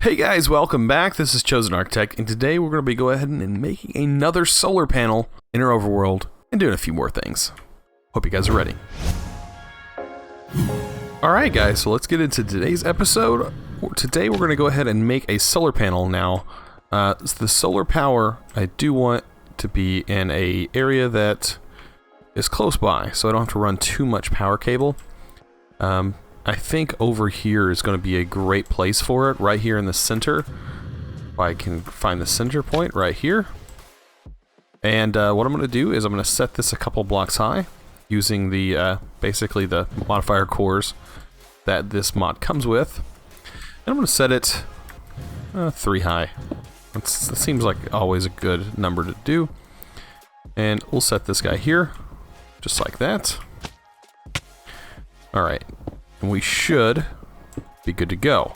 Hey guys, welcome back. This is ChosenArchitect, and today we're going to be going ahead and making another solar panel in our overworld and doing a few more things. Hope you guys are ready. Alright guys, so let's get into today's episode. Today we're going to go ahead and make a solar panel now. The solar power, I do want to be in an area that is close by, so I don't have to run too much power cable. I think over here is going to be a great place for it, right here in the center. If I can find the center point right here. And what I'm going to do is I'm going to set this a couple blocks high using the basically the modifier cores that this mod comes with. And I'm going to set it 3 high. That seems like always a good number to do. And we'll set this guy here, just like that. Alright. And we should be good to go.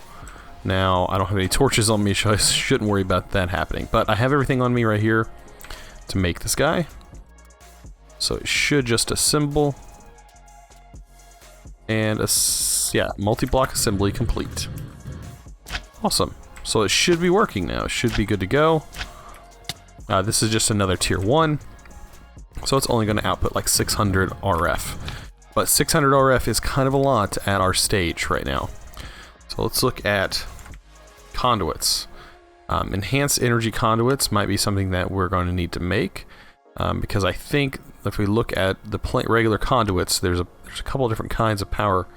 Now, I don't have any torches on me, so I shouldn't worry about that happening. But I have everything on me right here to make this guy. So it should just assemble. And, yeah, multi-block assembly complete. Awesome. So it should be working now. It should be good to go. This is just another tier 1. So it's only going to output like 600 RF. But 600 RF is kind of a lot at our stage right now. So let's look at conduits. Enhanced energy conduits might be something that we're going to need to make. Because I think if we look at the regular conduits, there's a couple of different kinds of power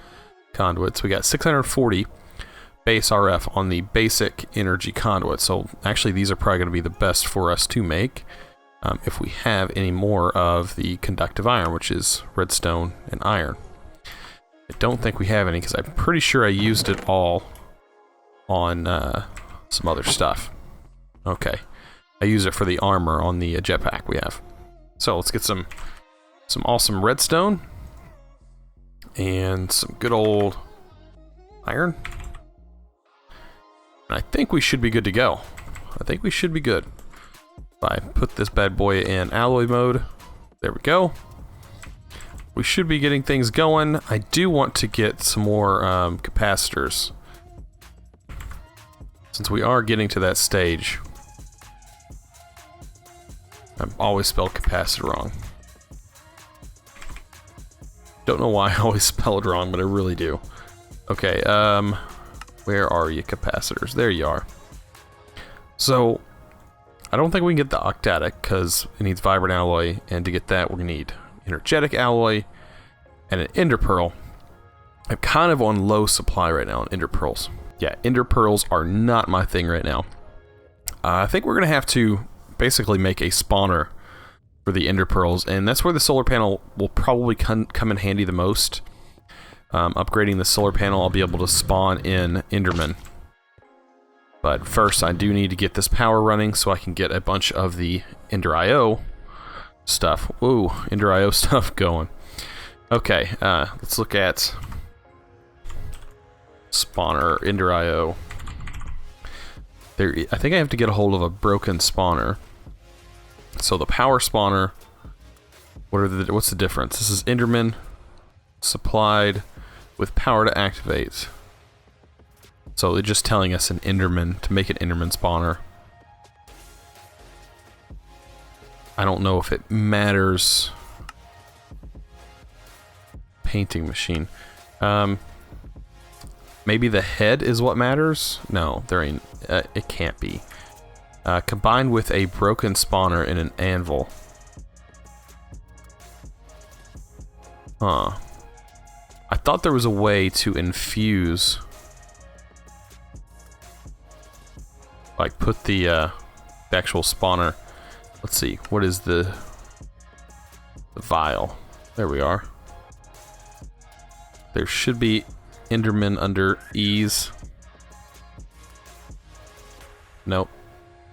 conduits. We got 640 base RF on the basic energy conduit. So actually these are probably going to be the best for us to make. If we have any more of the conductive iron, which is redstone and iron. I don't think we have any because I'm pretty sure I used it all on some other stuff. Okay, I use it for the armor on the jetpack we have. So let's get some awesome redstone and some good old iron. And I think we should be good to go. I think we should be good. I put this bad boy in alloy mode. There we go. We should be getting things going. I do want to get some more capacitors. Since we are getting to that stage. I've always spelled capacitor wrong. Don't know why I always spell it wrong, but I really do. Okay, where are you, capacitors? There you are. So I don't think we can get the octatic because it needs vibrant alloy, and to get that we're going to need energetic alloy and an ender pearl. I'm kind of on low supply right now on ender pearls. Yeah, ender pearls are not my thing right now. I think we're going to have to basically make a spawner for the ender pearls, and that's where the solar panel will probably come in handy the most. Upgrading the solar panel, I'll be able to spawn in endermen. But first, I do need to get this power running so I can get a bunch of the Ender IO stuff. Ooh, Ender IO stuff going. Okay, let's look at spawner Ender IO. I think I have to get a hold of a broken spawner. So the power spawner. What's the difference? This is Enderman supplied with power to activate. So they're just telling us an Enderman to make an Enderman spawner. I don't know if it matters. Painting machine. Maybe the head is what matters? No, there ain't. It can't be. Combined with a broken spawner and an anvil. Huh. I thought there was a way to infuse. Like put the actual spawner. Let's see, what is the vial? There we are. There should be Enderman under ease. Nope.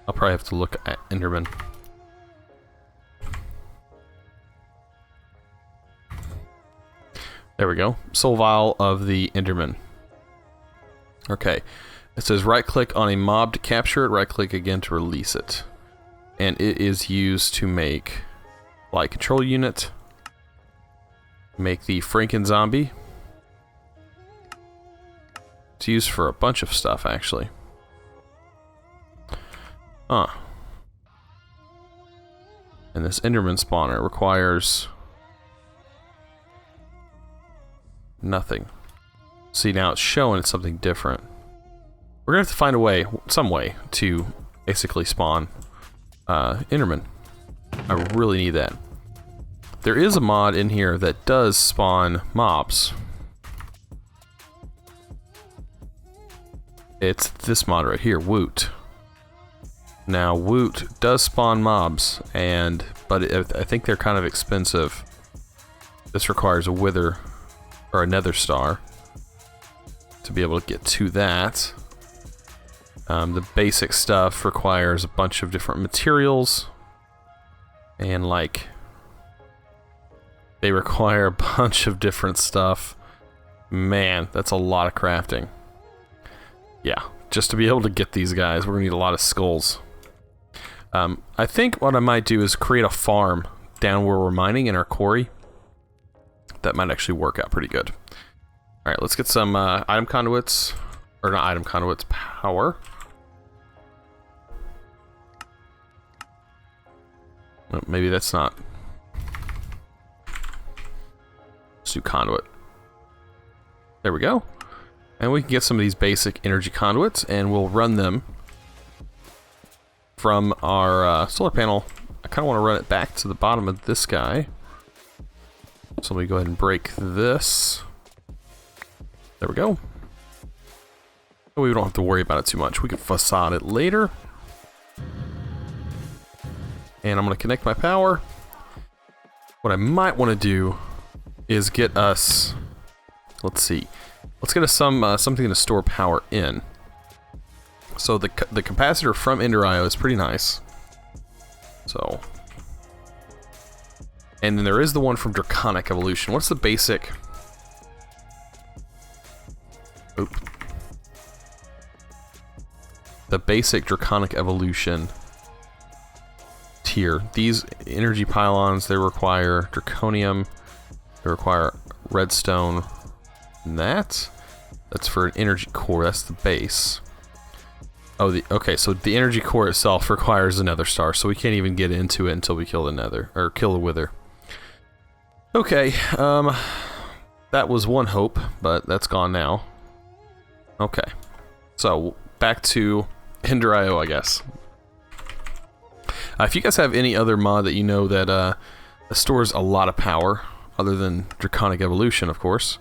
I'll probably have to look at Enderman. There we go. Soul vial of the Enderman. Okay. It says right click on a mob to capture it, right click again to release it. And it is used to make light control unit, make the Franken zombie. It's used for a bunch of stuff actually. Huh. And this Enderman spawner requires nothing. See, now it's showing it's something different. We're gonna have to find a way, some way, to basically spawn Enderman. I really need that. There is a mod in here that does spawn mobs. It's this mod right here, Woot. Now, Woot does spawn mobs, but I think they're kind of expensive. This requires a wither or a nether star to be able to get to that. The basic stuff requires a bunch of different materials, and like they require a bunch of different stuff. Man, that's a lot of crafting. Yeah, just to be able to get these guys, we're gonna need a lot of skulls. I think what I might do is create a farm down where we're mining in our quarry. That might actually work out pretty good. Alright, let's get some item conduits. Or not item conduits, power. Oh, maybe that's not. Let's do conduit. There we go. And we can get some of these basic energy conduits, and we'll run them from our solar panel. I kind of want to run it back to the bottom of this guy. So let me go ahead and break this. There we go. We don't have to worry about it too much. We can facade it later. And I'm going to connect my power. What I might want to do is get us, let's see, let's get us something to store power in. So the capacitor from Ender.io is pretty nice. So, and then there is the one from Draconic Evolution. What's the basic? Oop. The basic Draconic Evolution tier. These energy pylons, they require draconium, they require redstone, and that's for an energy core. That's the base. Oh, okay, so the energy core itself requires a nether star, so we can't even get into it until we kill the nether, or kill the wither. Okay, that was one hope, but that's gone now. Okay, so back to Ender.io, I guess. If you guys have any other mod that you know that stores a lot of power, other than Draconic Evolution, of course,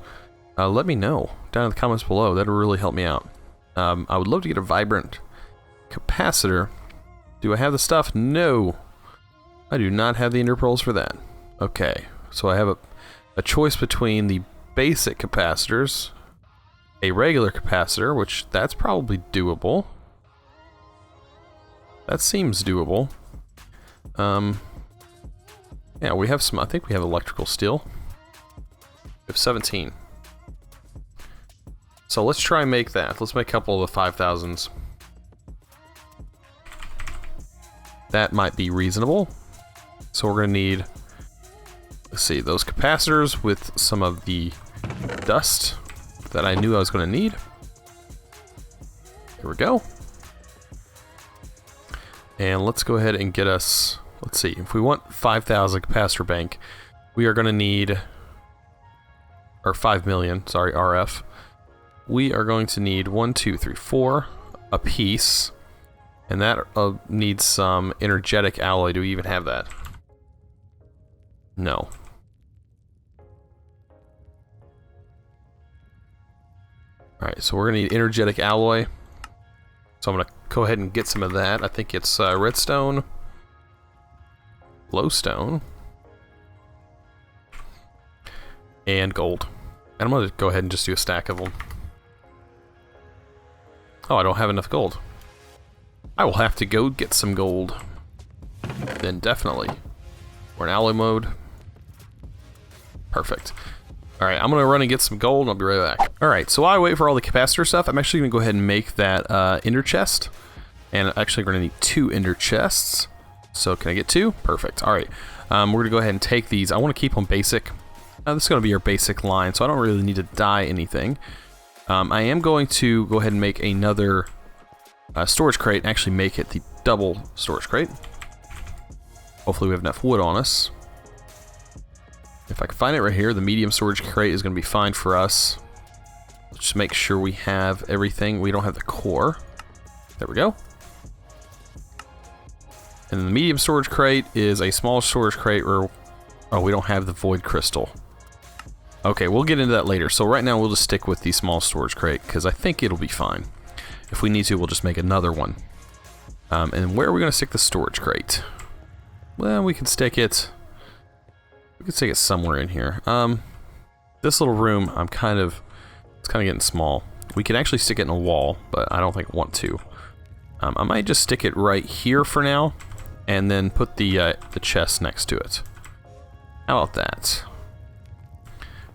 let me know down in the comments below. That would really help me out. I would love to get a vibrant capacitor. Do I have the stuff? No. I do not have the ender pearls for that. Okay, so I have a choice between the basic capacitors, a regular capacitor, which that's probably doable. That seems doable. Yeah, we have some, I think we have electrical steel. We have 17. So let's try and make that. Let's make a couple of the 5,000s. That might be reasonable. So we're going to need, let's see, those capacitors with some of the dust that I knew I was going to need. Here we go. And let's go ahead and get us, let's see, if we want 5,000 capacitor bank, we are going to need, or 5 million, sorry, RF. We are going to need 1, 2, 3, 4 a piece, and that needs some energetic alloy. Do we even have that? No. Alright, so we're going to need energetic alloy. So I'm going to go ahead and get some of that. I think it's redstone, glowstone, and gold. And I'm going to go ahead and just do a stack of them. Oh, I don't have enough gold. I will have to go get some gold. Then definitely. We're in alloy mode. Perfect. Alright, I'm going to run and get some gold and I'll be right back. Alright, so while I wait for all the capacitor stuff, I'm actually going to go ahead and make that ender chest. And actually we're going to need 2 ender chests. So can I get 2? Perfect. Alright, we're going to go ahead and take these. I want to keep them basic. This is going to be our basic line, so I don't really need to dye anything. I am going to go ahead and make another storage crate and actually make it the double storage crate. Hopefully we have enough wood on us. If I can find it right here, the medium storage crate is going to be fine for us. Let's just make sure we have everything. We don't have the core. There we go. And the medium storage crate is a small storage crate where... Oh, we don't have the void crystal. Okay, we'll get into that later. So right now we'll just stick with the small storage crate because I think it'll be fine. If we need to, we'll just make another one. And where are we going to stick the storage crate? Well, we can stick it... We can stick it somewhere in here. This little room, it's kind of getting small. We can actually stick it in a wall, but I don't think I want to. I might just stick it right here for now, and then put the chest next to it. How about that?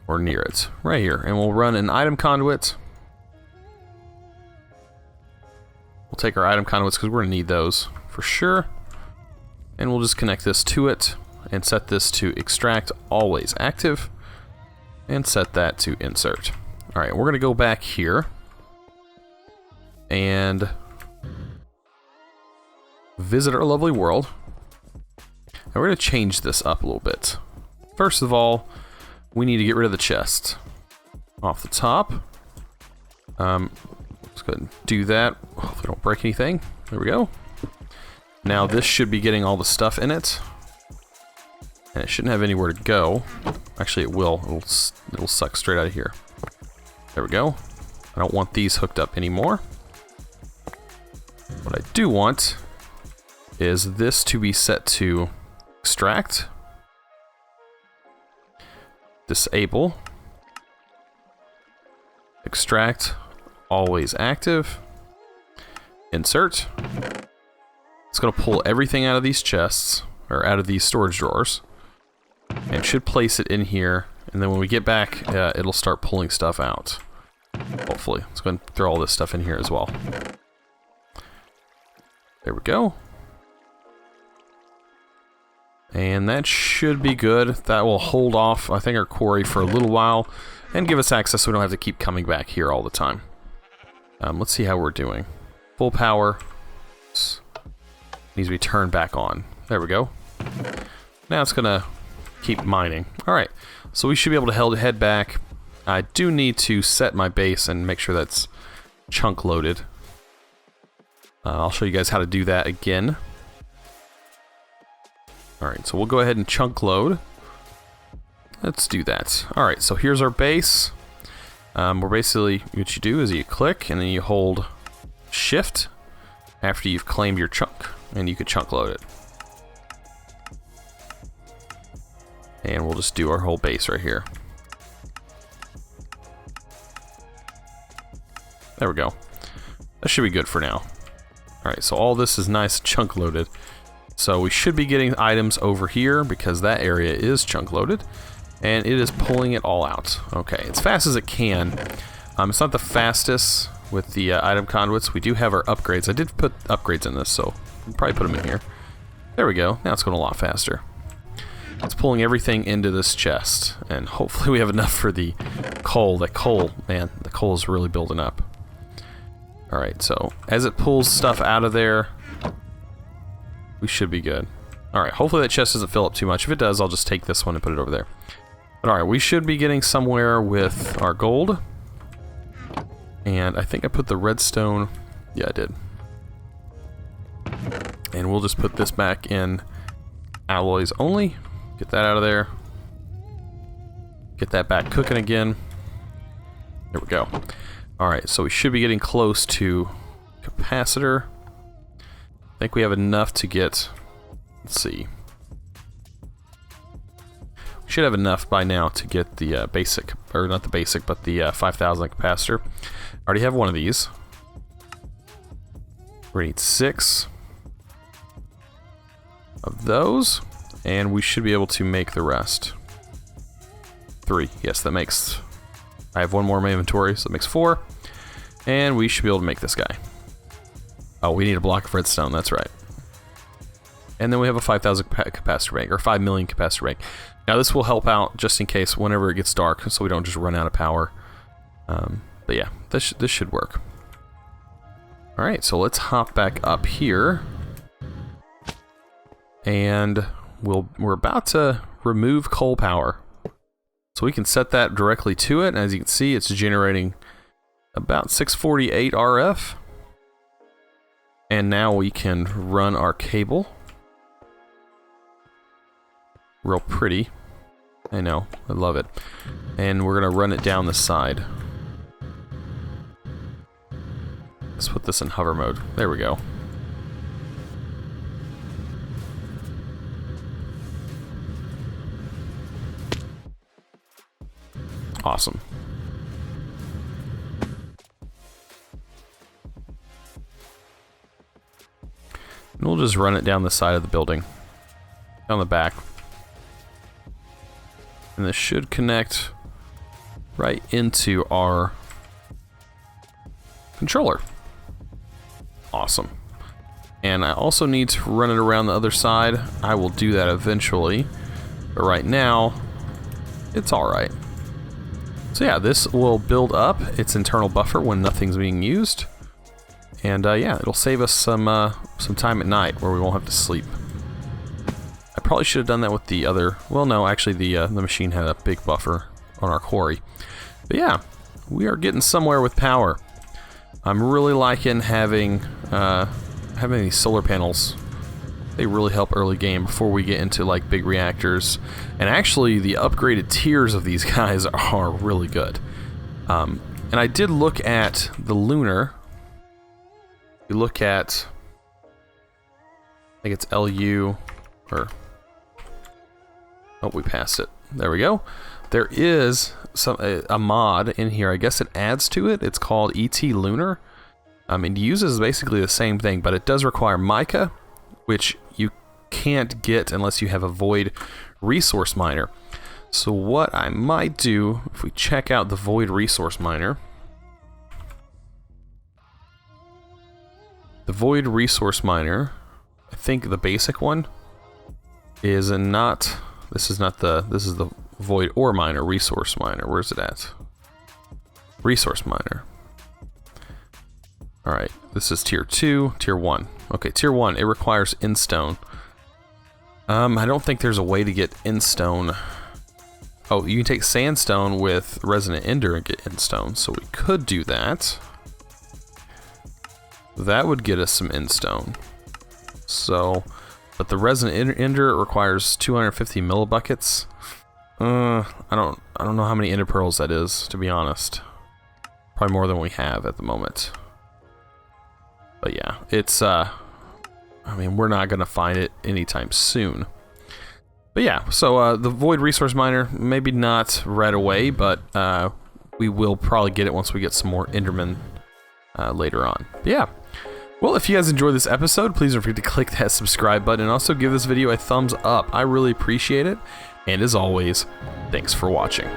Or near it, right here, and we'll run an item conduit. We'll take our item conduits because we're gonna need those for sure, and we'll just connect this to it. And set this to extract always active, and set that to insert. Alright, we're going to go back here and visit our lovely world. And we're going to change this up a little bit. First of all, we need to get rid of the chest off the top. Let's go ahead and do that. Hopefully we don't break anything. There we go. Now this should be getting all the stuff in it. And it shouldn't have anywhere to go. Actually, it will. It'll suck straight out of here. There we go. I don't want these hooked up anymore. What I do want is this to be set to extract, disable, extract, always active, insert. It's going to pull everything out of these chests, or out of these storage drawers. And should place it in here, and then when we get back, it'll start pulling stuff out. Hopefully. Let's go ahead and throw all this stuff in here as well. There we go. And that should be good. That will hold off, I think, our quarry for a little while, and give us access so we don't have to keep coming back here all the time. Let's see how we're doing. Full power. Needs to be turned back on. There we go. Now it's gonna keep mining. Alright, so we should be able to head back. I do need to set my base and make sure that's chunk loaded. I'll show you guys how to do that again. Alright, so we'll go ahead and chunk load. Let's do that. Alright, so here's our base. We're basically, what you do is you click and then you hold shift after you've claimed your chunk, and you can chunk load it. And we'll just do our whole base right here. There we go. That should be good for now. Alright, so all this is nice chunk loaded. So we should be getting items over here because that area is chunk loaded. And it is pulling it all out. Okay, as fast as it can. It's not the fastest with the item conduits. We do have our upgrades. I did put upgrades in this, so we'll probably put them in here. There we go. Now it's going a lot faster. It's pulling everything into this chest, and hopefully we have enough for the coal. That coal, man, the coal is really building up. Alright, so as it pulls stuff out of there, we should be good. Alright, hopefully that chest doesn't fill up too much. If it does, I'll just take this one and put it over there. But alright, we should be getting somewhere with our gold. And I think I put the redstone... Yeah, I did. And we'll just put this back in alloys only. Get that out of there. Get that back cooking again. There we go. Alright, so we should be getting close to capacitor. I think we have enough to get... Let's see. We should have enough by now to get the basic, or not the basic, but the 5,000 capacitor. I already have one of these. We need 6 of those, and we should be able to make the rest. 3. Yes, that makes... I have one more in my inventory, so that makes 4. And we should be able to make this guy. Oh, we need a block of redstone, that's right. And then we have a 5,000 capacitor bank, or 5 million capacitor bank. Now this will help out just in case whenever it gets dark, so we don't just run out of power. But yeah, this should work. Alright, so let's hop back up here. And we're about to remove coal power. So we can set that directly to it, and as you can see, it's generating about 648 RF. And now we can run our cable. Real pretty. I know, I love it. And we're gonna run it down the side. Let's put this in hover mode. There we go. Awesome. And we'll just run it down the side of the building. Down the back. And this should connect right into our controller. Awesome. And I also need to run it around the other side. I will do that eventually. But right now, it's alright. So yeah, this will build up its internal buffer when nothing's being used. And yeah, it'll save us some time at night where we won't have to sleep. I probably should have done that with the other... Well, no, actually the machine had a big buffer on our quarry. But yeah, we are getting somewhere with power. I'm really liking having these solar panels. They really help early game before we get into like big reactors. And actually, the upgraded tiers of these guys are really good. And I did look at the lunar. You look at, I think it's LU, or, oh, we passed it. There we go. There is a mod in here. I guess it adds to it. It's called ET Lunar. It uses basically the same thing, but it does require mica, which you can't get unless you have a void resource miner. So what I might do, if we check out the void resource miner, the void resource miner, I think the basic one is not, this is the void ore miner, resource miner. Where's it at? Resource miner. Alright, this is tier 2, tier 1. Okay, tier 1, it requires instone. I don't think there's a way to get instone. Oh, you can take sandstone with resonant ender and get instone, so we could do that. That would get us some instone. So, but the resonant ender requires 250 millibuckets. I don't know how many ender pearls that is, to be honest. Probably more than we have at the moment. But yeah, it's I mean, we're not gonna find it anytime soon. But yeah, so the void resource miner, maybe not right away, but we will probably get it once we get some more endermen later on. But yeah. Well, if you guys enjoyed this episode, please don't forget to click that subscribe button and also give this video a thumbs up. I really appreciate it. And as always, thanks for watching.